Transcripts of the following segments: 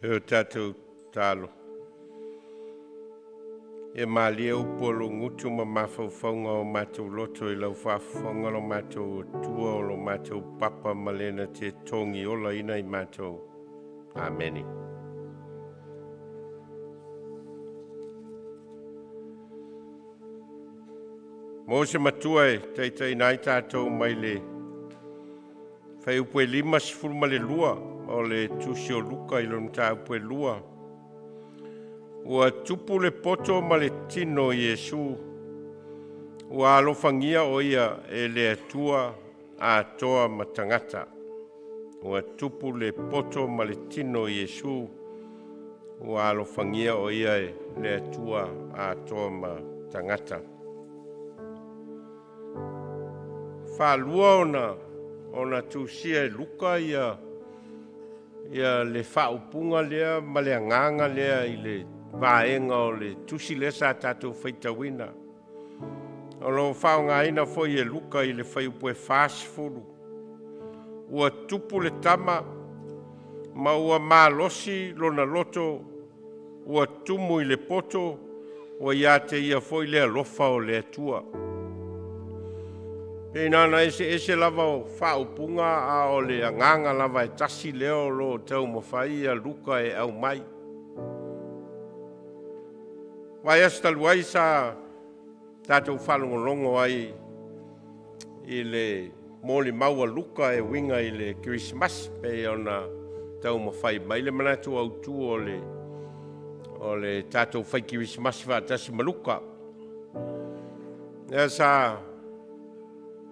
E tātou tālo. E malia upolo ngutu ma mawhauwhaunga o mātou loto I lau whawhonga lo mātou tua o lo mātou papa malena te tongi ola ina I mātou. Ameni. Mo se matua e teitai nai tātou mai le whai upe lima sifuru ma le lua o le tusi o luka I lonu tā upe lua. Ua tupu le poto ma le tino Iesu. Ua alofangia o ia e le atua a toa ma tangata. Ua tupu le poto ma le tino Iesu. Ua alofangia o ia e le atua a toa ma tangata. Whalua ona tusia e luka ia le whaupunga lea ma le anganga lea I le vaenga o le tusi lesa tātou whaitawina. O lo whaonga ina foi e luka I le whaiupue whasifuru. Ua tupu le tama ma ua malosi lona loto ua tumu I le poto ua ia te ia foi le alofa o le atua. E nana ese lava o whaupunga a o le anganga lava e tasi leo lo tau mawhai a luka e au mai. Wai astalu ai sa tātou whalongolongo ai I le moli maua luka e winga I le Christmas pe ona tau mawhai mai le manatu au tu o le tātou whai Christmas whaatasi maluka. Ea sa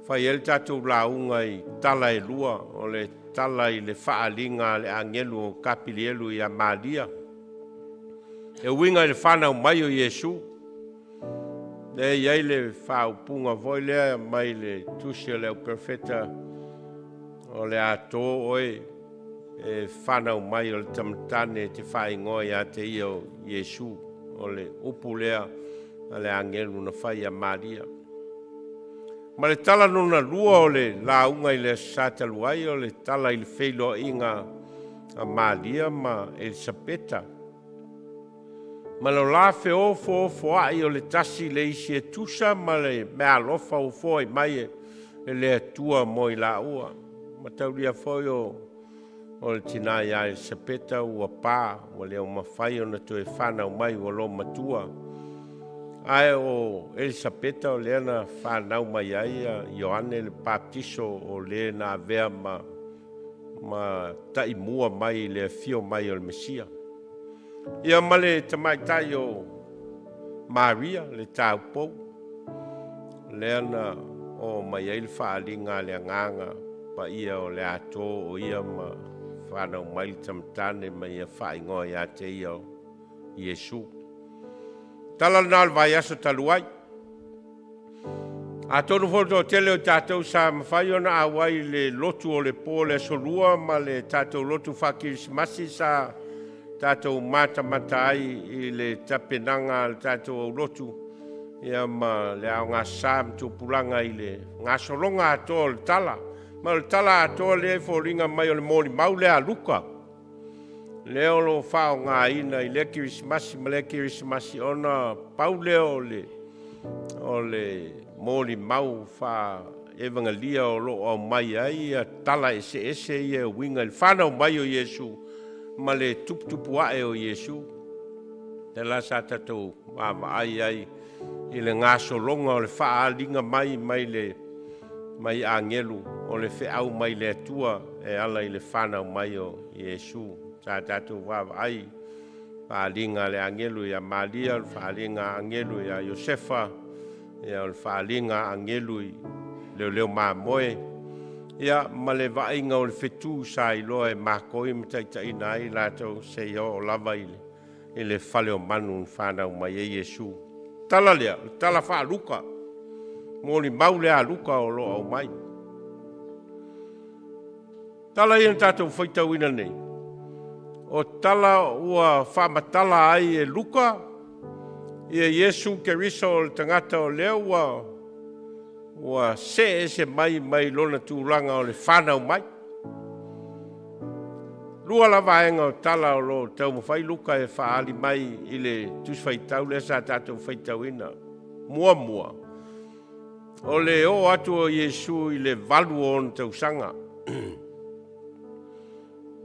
whai el tātou launga I tala e lua o le tala I le whaalinga le angelu o kapilielu I Amalia. E winga le whanau mai o Iesu. E iei le whaupunga voi lea mai le tusia leo perfeta o le ato oe e whanau mai o le tamatane te whaingoa I a te ia o Iesu o le upu lea le angelu na whai a Maria. Ma le tala nuna lua o le launga I le sataluai o le tala I le wheilo inga a Maria ma Elisabeta. Ma lo la feo fo ai o le tasi le isi e tusa ma le mea lofa o fo I mai e le atua mo I la ua. Ma tauria foi o le tina ia Elisabeta ua pā o le o mawhai o na toe whanau mai o lo matua. Ai o Elisabeta o le ana whanau mai ai a Ioane le baptiso o le na vea ma taimua mai le fio mai o le Mesia. Ia male tamaitai o Maria le taupou. Le ana o mai ai le whaalinga le anganga pa ia o le ato o ia ma whanau mai le tamatane ma ia whaingoa ia te ia o Iesu. Tala nal vai aso taluai. A tonu foto tele o tātou sa mawhai ona awai le lotu o le po le solua ma le tātou lotu whakirismasi sa tātou mata ai I le tapenanga le tātou au lotu. Ia ma le au ngā sām tu pulanga I le ngā solonga ato le tala. Ma le tala ato le fōringa mai o le mōni mau le a luka. Leo lo whao ngā ina I le kirismasi ma le kirismasi ona pau leo o le mōli mau wha evangelia o lo o mai ai a tala ese I e winga le whanau mai o Iesu ma le tuputupu ae o Iesu. Te la sa tatou ai I le ngā solonga o le whaalinga mai angelu o le whiau mai le atua e ala I le whanau mai o Iesu. Sa tātou ai whaalinga le angelu I a Maria, le whaalinga angelu I a Iosefa, ia le whaalinga angelu I leo māmoe. Ia ma le vainga o le whetū sa I loa e mākoi mtaitai nai lātou se o lava I le whale o manu whanau mai e Iesu. Tala lea, tala wha luka. Mōli mau lea luka o loa o mai. Tala ian tātou whaitauina nei. O tala ua whamatala ai e luka. Ia Iesu Keriso o le tangata o leo ua se mai lona tūranga o le whanau mai. lua la vaenga tala o lo tau mawhai luka e whaali mai i le tus whaitau le sa tātou whaitau ina. Mua. O le o atu o Yesu i le valu o tau sanga.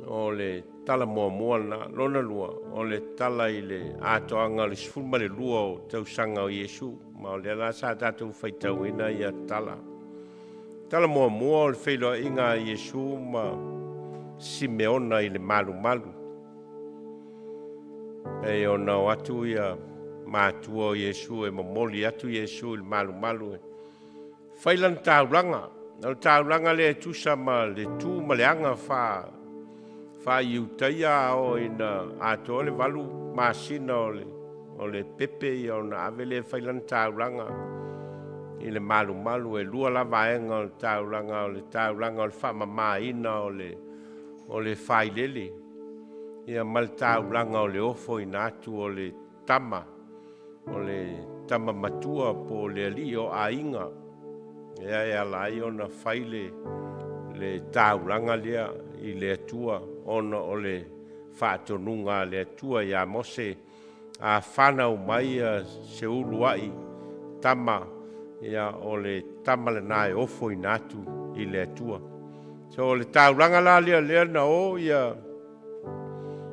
O le tala mua na lona lua. O le tala i le atoanga le sifulma le lua o tau sanga o Yesu. Ma o le la sa tātou whaitau ina i a tala. Tala mua o le whailoa inga Yesu ma Simeona i le malu. E o na atu ia mātua o Yesu e mamoli atu Yesu i le malu e. Whailan tauranga. Nau tauranga le tusa ma le tū ma le anga wha iutaia o ina ato le walu masina o le pepe i o na avele whailan tauranga. I le malu e lua la vaenga o le tauranga o le wha mamaina o le whailele. Ia mal tauranga o le ofo ina atu o le tama. O le tama matua po le ali o a inga. Ia lai ona whaile le tauranga lea i le atua ona o le whaatonunga le atua ia mose a whanau mai se uluai tama ia o le tama le nae ofo ina atu i le atua. So le tauranga la lea na o ia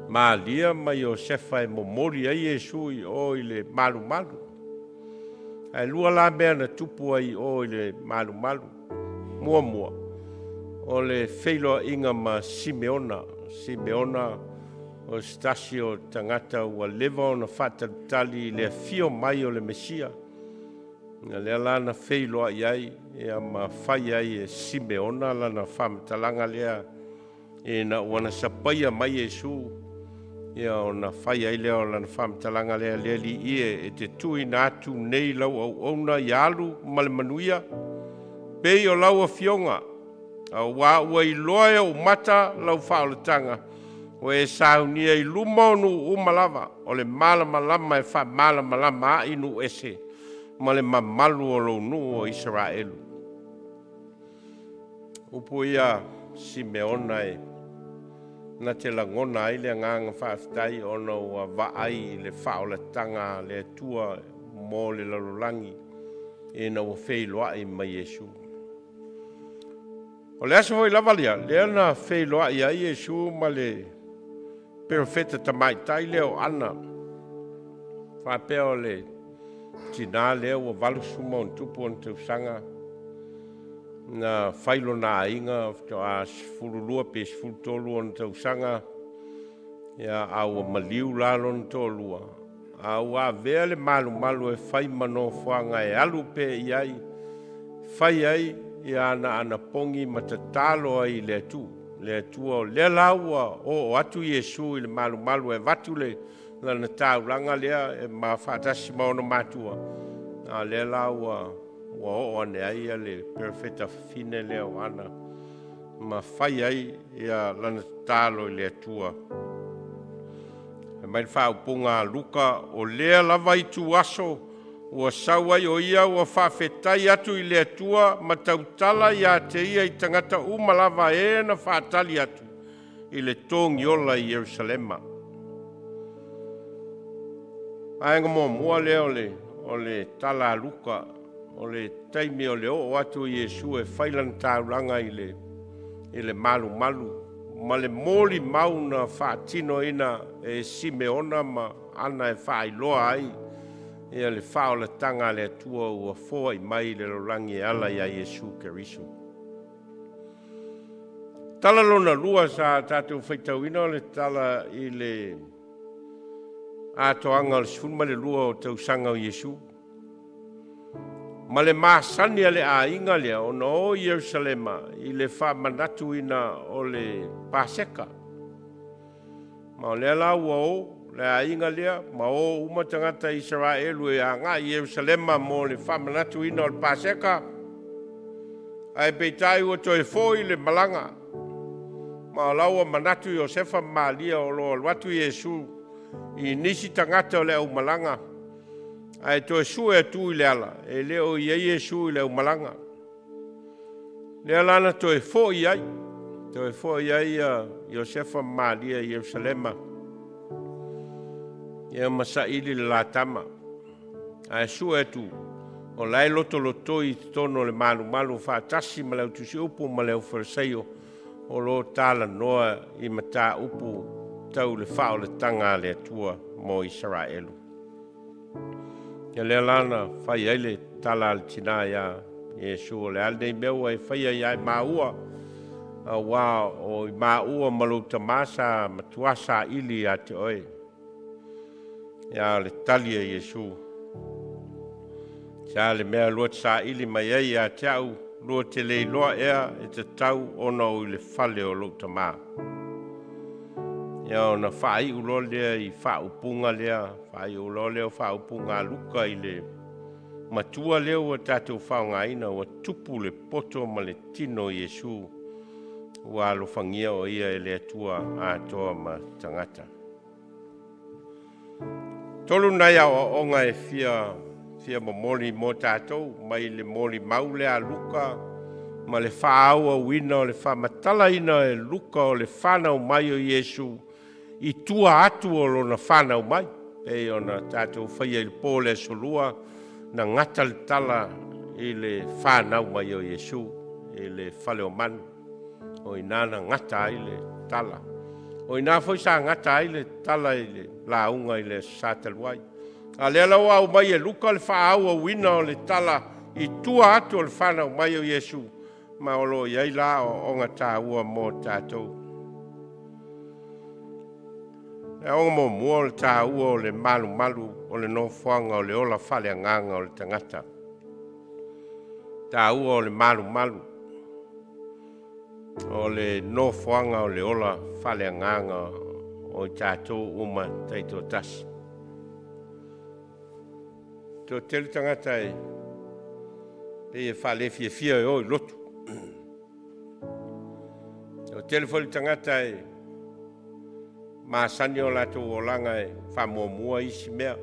Malia mai o sefa e momori ai Yesu i o i le malu. Ai lua la mea na tupu ai o i le malu. Mua. O le whailoa inga ma Simeona o stasi o tangata ua lewa o na whatatali le fio mai o le Mesia. Nga lea la na whailoa iai ea ma whai ai e Simeona la na whamatalanga lea e na wana sapaia mai Yesu. Ia o na whai ai leo la na whamtalanga lea li ie e te tui na atu nei lau au na i alu male manuia. Pei o lau a fionga. A wā ua i loa o mata lau whaoletanga. O e saunia i lumonu umalava. O le malamalama e wha malamalama a inu ese. Male mamalu o lo nu o Israelu. Upu ia Simeona e. Na te langona ai le nganga whaafitai ona ua vaai i le whaoletanga le atua mō le lalolangi e na ua whailoai mai Yesu. O le aso hoi lavalia, le ana whailoai ai Yesu ma le perfeta tamaitai leo ana. Whapea o le tina leo ua valusuma on tupu on te usanga. Na whailo na inga a sifurulua pe sifurutolu on te usanga ia au maliu lalon tolua au a vele malu e whai mano whanga e alu pe iai whai ai ia ana pongi matatalo ai le atua o le laua o atu Yesu i le malu e vatu le lana tauranga lea e ma whaatasi maono matua a le laua ua o ane ai le perfeta fine leo ana ma whai ai ia lana talo i le atua. E mai whaupunga luka o lea lava i tu aso ua sau ai o ia ua whawhetai atu i le atua ma tautala ia te ia i tangata umalava e na whaatali atu i le tongi ola i Yerusalema. Ainga mua leo o le tala luka o le taimi o le o atu Yesu e whailan tauranga i le malu. Ma le moli mauna whaatino ina e Simeona ma ana e whaailoa ai. Ia le whaoletanga le atua ua foa i mai le rolangi ala ia Yesu Keriso. Tala lona lua sa tātou whaitauina o le tala i le atoanga o le sifulma le lua o tausanga o Yesu. Ma le māsani a le a inga lea o na o Yerusalema i le whamanatu ina o le Paseka. Ma o le la ua o le a inga lea ma o umatangata Israelu e a ngā Yerusalema mo le whamanatu ina o le Paseka. Ai peitai ua toi fōi le malanga. Ma o laua manatu i o sefa maalia o lo watu Yesu i nisi tangata o le au malanga. Ai to su e tu i le ala, e leo i Yesu i le umalanga. Le ala na to e fo i ai, Toi fo ia Iosefa Maria Yerusalema. Ia masaili le latama. Ai su etu. O lai loto i tono le malu whaatasi ma leu tusi upu ma leu wharaseio. O lo tala noa I mata upu tau le whao le tanga le atua mo Israelu. Ia le lana whai eile tala al tina ia Yesu o le alde meua e whai ai maua. Wa o maua malu tamasa matuasa ili ate oe. Ia le talia Yesu. Ia le mea lua sa ili mai ei a te au lua te lei loa ea e te tau ona o le fale o lo tama. Ia ona whai ulo lea I wha upunga lea, whai ulo lea wha upunga luka I le matua lea ua tātou whaonga ina ua tupu le poto ma le tino Yesu. Ua alo whangia o ia e le atua a toa ma tangata. Tolu nei a onga e fia momoli mo tātou, mai le moli maule a luka, ma le whaaua wina o le whamatala ina e luka o le whanau mai o Yesu, I tua atu o lona whanau mai. E ona tātou whaia I le pōle solua, na ngata le tala I le whanau mai o Yesu, I le whale o manu. O inana ngata ai le tala. O ina foi sa ngata ai le tala I le launga I le sataluai. A le ala au mai e luka le whaau o wina o le tala I tua atu o le whanau mai o Yesu. Ma o lo iai la o onga tā ua mo tātou. E onga mo mua o le tā ua o le malu o le nofuanga o le ola whale anganga o le tangata. Tā ua o le malu. O le nofuanga o le ola whale anganga o tātou uma taito tasi. Tō telu tangata e whale fia o I lotu. Tō telu whale tangata e maasani o lato o langa e whamuamua isi mea.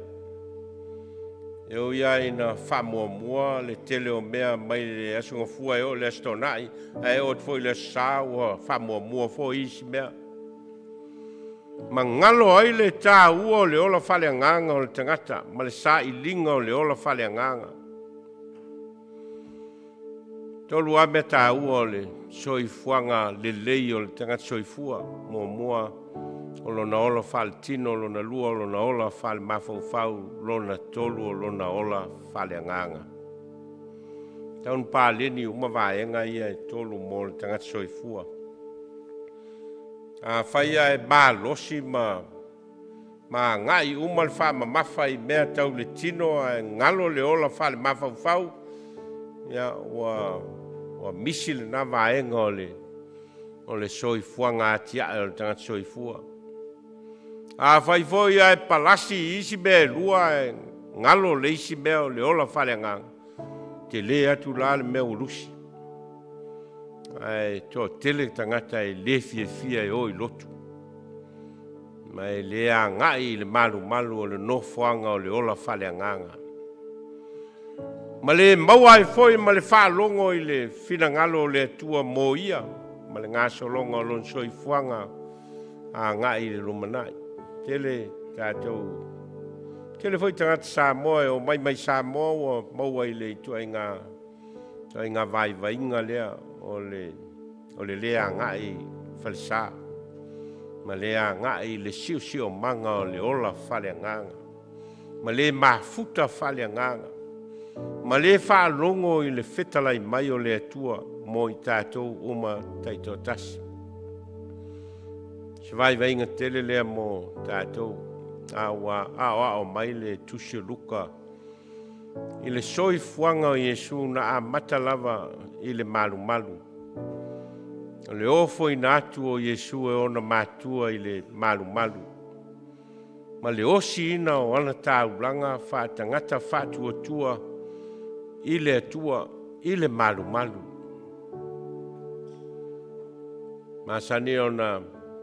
E o ia ina whamuamua le tele o mea mai le asunga fua e o le astonai. E o te foi le sa o whamuamua fo isi mea. Ma ngalo ai le tā ua o le ola whale anganga o le tangata. Ma le sa I linga o le ola whale anganga. Tolu a mea tā ua o le soifuanga le lei o le tangata soifua. Mua o lona ola whale tino, lona lua o lona ola whale mafaufau, lona tolu o lona ola whale anganga. Taun pāleni uma vaenga ia e tolu mo le tangata soifua. A whaia e losi ma ngai uma le wha mafa I mea tau le tino e ngalo le ola whale mafaufau. Ia wa misi le na vaenga o le soifua ngā tia o le tangata soifua. A whaifoi e palasi isi mea lua e ngalo le isi mea o le ola whale ngang. Te le atu la le mea ulusi. Ai tō tele tangata e le fia e o I lotu. Ma e le a ngai le malu o le nofuanga o le ola whale nganga. Ma le maua e foi ma le whaalongo I le whina ngalo o le atua mo ia. Ma le ngāso longa o lon soifuanga a ngai le rumanai. Tele tātou. Tele foi tangata Samoa o mai Samoa o maua I le tua inga vai inga lea o le lea ngai falsa. Ma lea ngai le siu manga o le ola whale nganga. Ma le mafuta whale nganga. Ma le whaalongo I le whetalai mai o le atua mo I tātou uma taito tasi. Se vai inga tele lea mo tātou. A mai le tusi luka. I le soifuanga o Yesu na a matalava I le malu. O le ofo I natu o Yesu e ona matua I le malu. Ma le osi ina o ana tāulanga whaatangata whaatuatua I le atua I le malu. Masani ona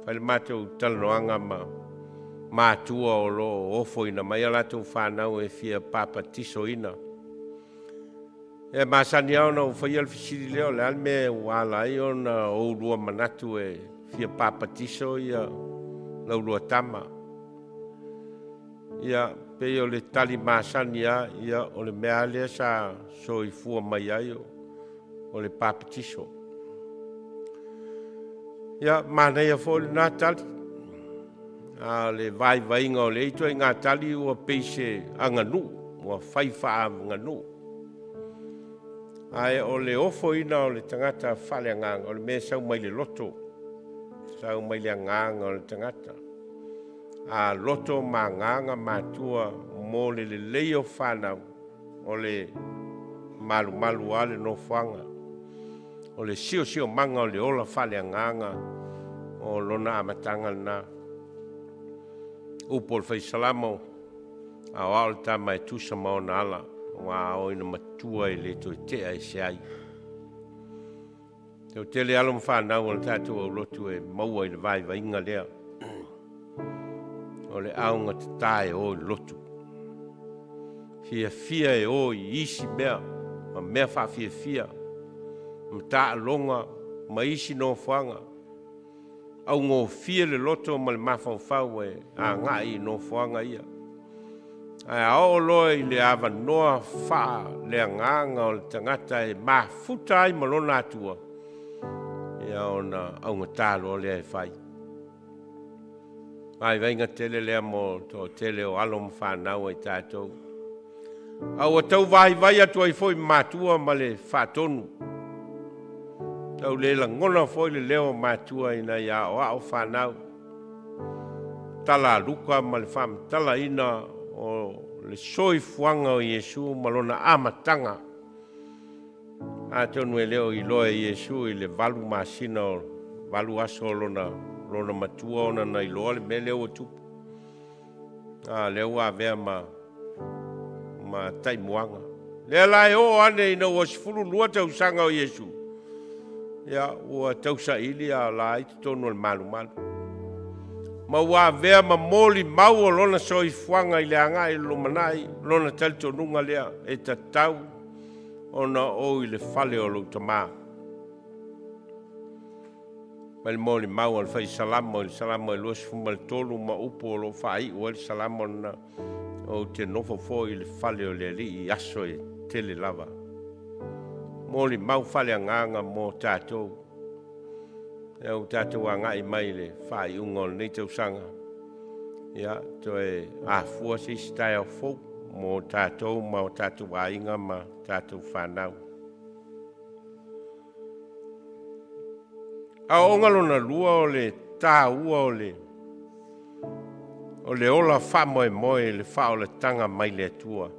whale mātou talanoanga mātua o lo ofo ina mai alatou whanau e fia papa tiso ina. E masani au na ufai al fisiri leo le alme wala io na o lua manatu e fia papatiso ia lau lua tama. Ia pe o le tali masani ia o le mea lea sa so i fua mai ai o le papatiso. Ia mana ia fo le nā tali. A le vai vainga o le ito i ngā tali ua peise anganu, ua whaiwha anganu. Ai o le ofo ina o le tangata whale anganga, o le mea sau mai le loto. Sau mai le anganga o le tangata. A loto ma anganga matua mo le leo whanau, o le malu malu ale no whanga. O le sio sio manga o le ola whale anganga, o lona amatanga na. Upol fai salamo, a wale ta mai tusa mao na ala. Wa o ina matua i le to te ai sai. Te o tele alo mwhanau o le tātou au lotu e maua i le vai inga lea. O le aunga te tae o i lotu. Fia e o i isi mea, ma mea wha fia. Ma taa longa, ma isi no whanga. Au ngō fia le loto ma le mawhau e a ngai no whanga ia. Ai ao loa i le awa noa wha le nganga o le tangata e mafuta ai malona atua. Ia ona au ngatalo le ai whai. Ai vainga tele lea mo to tele o alo mwhanau ai tātou. Au a tau vai atua i foi matua ma le whatonu. Tau le la ngona foi le leo matua ina ia o au whanau. Tala luka ma le wham tala ina o le soi fuanga o Yesu malona amatanga. A tonu e leo i loa Yesu i le valu masina o valu aso lona matua ona na i loa le me leo o tupu. A leo a vea ma taimuanga. Lea lai o ane ina o sifuru lua tau sanga o Yesu. Ia ua tau sa ili a lai tonu le malu. Ma ua vea ma moli mau o lona soi fuanga i le anga i lo manai, lona talito nunga lea e tatau ona o i le fale o lo tama. Ma le moli mau al fai salamo, il salamo e luas fuma le tolu ma upo o lo fai o il salamo na o te nofo fo i le fale o le li i aso e tele lava. Moli mau fale anganga mo tātou. E o tātou anga i mai le whai ungol nei tau sanga. Ia, to e a fua si stai au fau mo tātou ma o tātou ainga ma tātou whanau. A ongalo na lua o le tā ua o le ola wha moe le wha o le tanga mai le atua.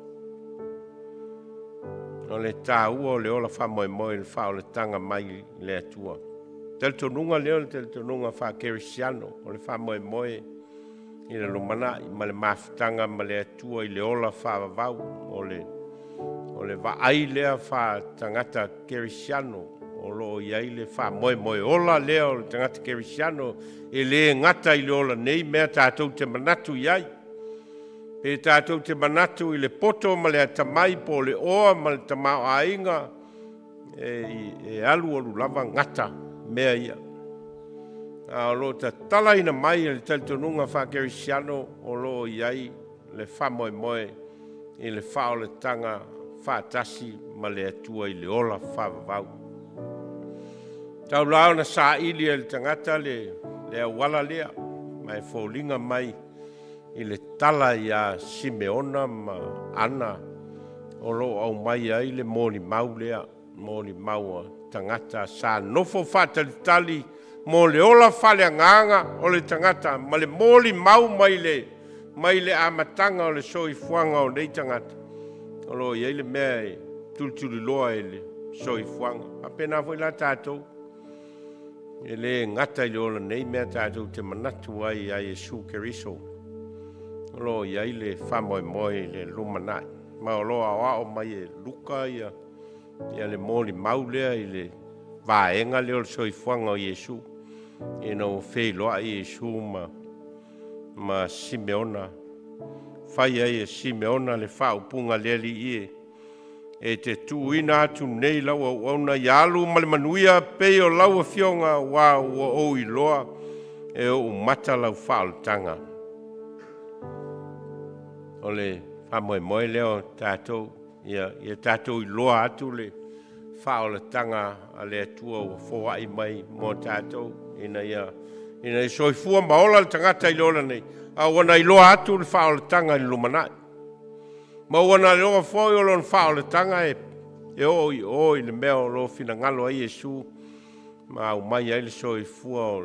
O le tā ua o le ola wha moe le wha o le tanga mai le atua. Tel tonunga leo, tel tonunga wha kerisiano, o le wha moe i le lomana, ma le mafutanga, ma le atua i le ola wha vau, o le vaai lea wha tangata kerisiano, o lo iai le wha moe ola leo, le tangata kerisiano, e le ngata i le ola nei mea tātou te manatu iai. Pe tātou te manatu i le poto, ma le atamai po le oa, ma le tamao ainga, e alu lava ngata. Mea ia. A lo ta tala ina mai le taltonunga wha kerisiano o lo iai le wha moe i le wha o le tanga wha tasi ma le atua i le ola wha vau. Tau lao na sa ili le tangata le awala lea mai fōlinga mai i le tala ia Simeona ma Ana o lo au mai ai le mōni mau lea, mōni mau tangata sa nofo fatalitali mo le ola fale nganga o le tangata ma le moli mau mai le amatanga o le soi fuanga o nei tangata o lo iei le mea tultuli loa e le soi fuanga apena foi la tātou e le ngata i le ola nei mea tātou te manatu ai a Yesu Keriso o lo iei le whamoe le lumanai ma o lo a o mai e luka ia le moli maulea i le vaenga leo le soifuanga o Yesu. E no fei loa i Yesu ma Simeona. Fai ai e Simeona le whaupunga lea li ie. e te tuina atu nei lau au na yalu ma le manuia pe o lau fionga wa o iloa e o mata lau whaalutanga. O le whamoe leo tātou, ia tātou iloa atu le whaalutanga a le atua o fōai mai mō tātou ina i soifua maola le tangata i lola nei. A wana iloa atu le whaalutanga i lumanai. Ma wana loa foi o lon fao le tanga e oi le mea o lo fina ngalo ai Yesu ma au mai ai le soi fua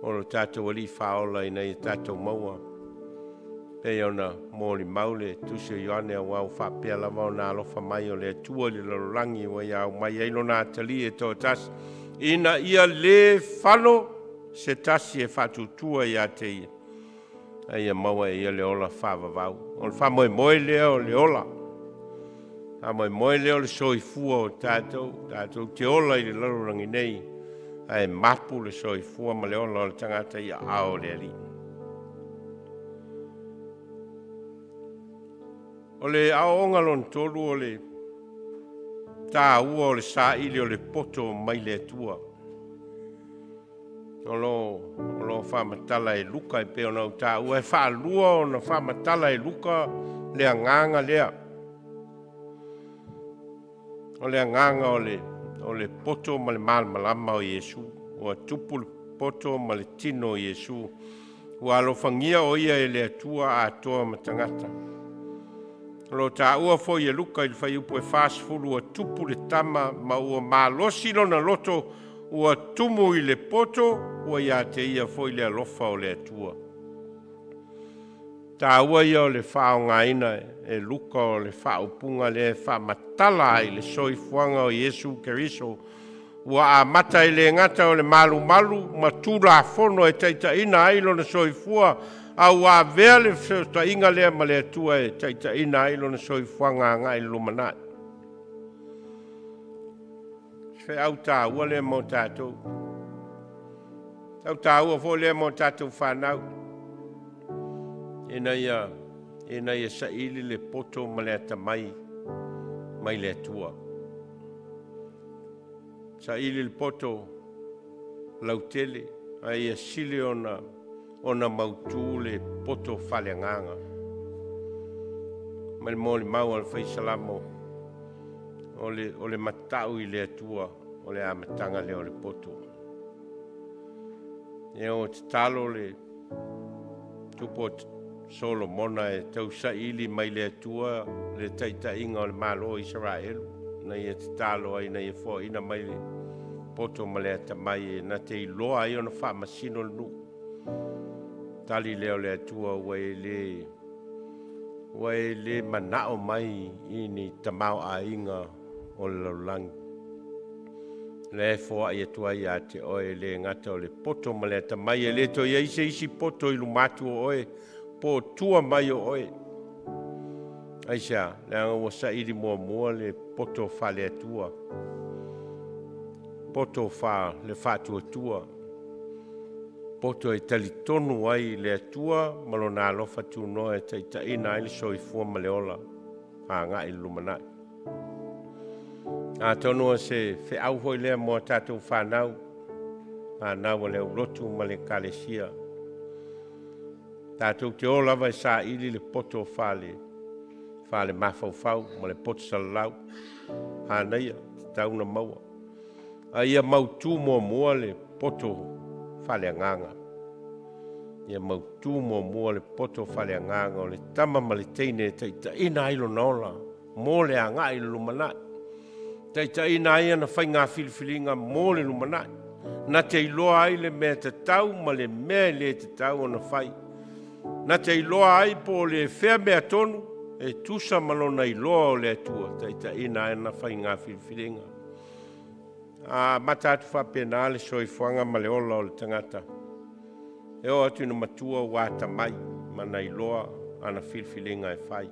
o lo tatou ali fao la ina i tatou maua pe ona moli maule tusi Ioane au au whapea lava o nā alofa mai o le atua le lalolangi wa ia au mai ai lo nā tali e tō tas ina ia le whano se tasi e whatutua ia te ia. Ia maua ia le ola whawawau. O le whamoe leo le ola. Whamoe leo le soifua o tātou. Tātou te ola i le larurangi nei. Ai mapu le soifua ma le ola o le tangata ia ao le ali. O le ao onga lon tolu o le tā ua o le sa ili o le poto mai le atua. O lo whamatala e luka e pe ona uta ua e whaalua o na whamatala e luka le anganga lea. O le anganga o le poto ma le malama o Yesu. O tupu le poto ma le tino o Yesu. Ua alo whangia o ia e le atua a toa matangata. Lo ta ua foi e luka i whai upo e whaasfulu o tupu le tama ma ua malosi lona loto ua tumu i le poto, ua ia te ia foi le alofa o le atua. Tā ua ia o le whao ngaina e luka o le whao punga le wha matala i le soifuanga o Yesu Keriso. Ua a mata i le ngata o le malu ma tūla fono e teita ina ailo na soifua a ua vea le ta inga lea ma le atua e teita ina ailo na soifuanga ngai lumanai. Fe au tā ua le mo tātou. Au tā ua fo le mo tātou whanau. Ina ia sa ili le poto ma le ata mai le atua. Sa ili le poto lautele a ia sili ona mautu le poto whaleanganga. Mai mōli mau al whaisalamo o le matau i le atua o le amatanga le o le poto. E o te talo le tupo solo mona e tau sa ili mai le atua le taita inga o le malo o Israelu. Na ia te talo ai na ia fo ina mai le poto ma le ata mai e na te iloa ai ona wha masino le nu. Tali leo le atua wai le manao mai i ni tamau a inga o le laulangi. Le fo ai atua i a te oe le ngata o le poto ma le ata mai e le to ia isi poto i lumatu o oe po tua mai o oe. Aisha, le anga wa sa iri mua le poto fa le atua. Poto fa le fatu atua. Poto e talitonu ai le atua malona alofa tu no e taita ina ili soifua ma le ola. Nga i lumanai. A tonu se fe au hoi lea mo tatou whanau. Whanau le ulotu ma le kalesia. Tatou te ola vai sa ili le poto fale mafau ma le poto salalau. Hanaia, tauna maua. A ia mautu mua le poto fale anganga. Ia mautu mua le poto fale anganga o le tama ma le teine taita ina ilo naola. Mo le anga ilo lumanai. Taita ina ia na whai ngā filifilinga mo le lumanai. Na te iloa ai le mea te tau ma le mea le te tau o na whai. Na te iloa ai po le whea mea tonu e tusa malona iloa o le atua. Taita ina ia na whai ngā filifilinga. Matatu whapena le soifuanga ma le ola o le tangata. E o atu na matua wata mai ma na iloa ana filifilinga e whai.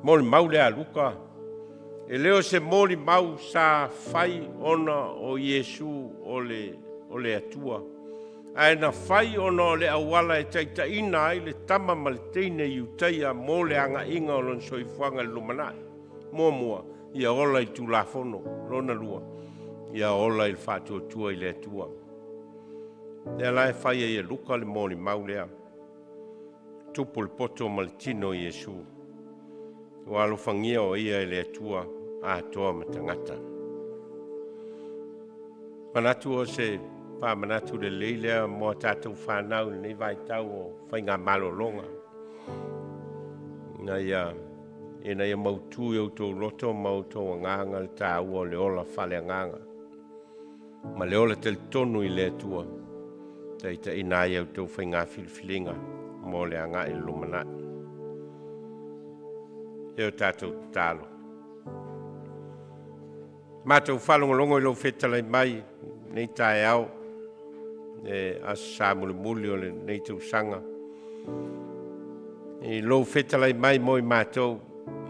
Moli mau le aluka. E leo se moli mau sa whai ona o Yesu o le atua. ai na fai ono le awala e taitaina ai le tama ma le teine iutaia mo le agaʻiga o lona soifuaga le lumanaʻi muamua ia ola i tulafono lona lua ia ola i le faatuatua i le atua le ala e faia ia luka le molimau lea tupu le poto ma le tino i iesu ua alofagia o ia i le atua atoa ma tagata manatu o se pamanatu lelei lea mo tatou fanau lenei vaitau o faiga malologa na ia ina ia mautu i outou loto ma outou agaga le tāua o le ola faleagaga ma le ola talitonu i le atua taitaʻina ai outou faigā filifiliga mo le agaʻi le lumanaʻi e o tatou tatalo matou falogologo i lou fetalai mai nei taeao e aso sa mulimuli o lenei tausaga i lou fetalai mai mo i matou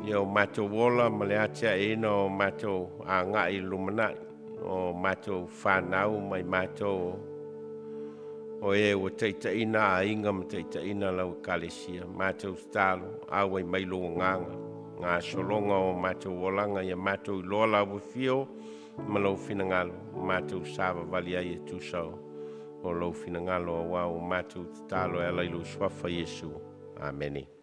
ia o matou ola ma le atiaʻiina o matou agaʻi lumanaʻi o matou fanau mai matou o e ua taʻitaʻina aiga ma taʻitaʻina lau ekalesia matou tatalo auai mai lou agaga gasologa o matou olaga ia matou iloa lauafio ma lou finagalo matou sa vavali ai e tusao o lou finagalo auā o matou tatalo e ala i lou suafa iesu ameni.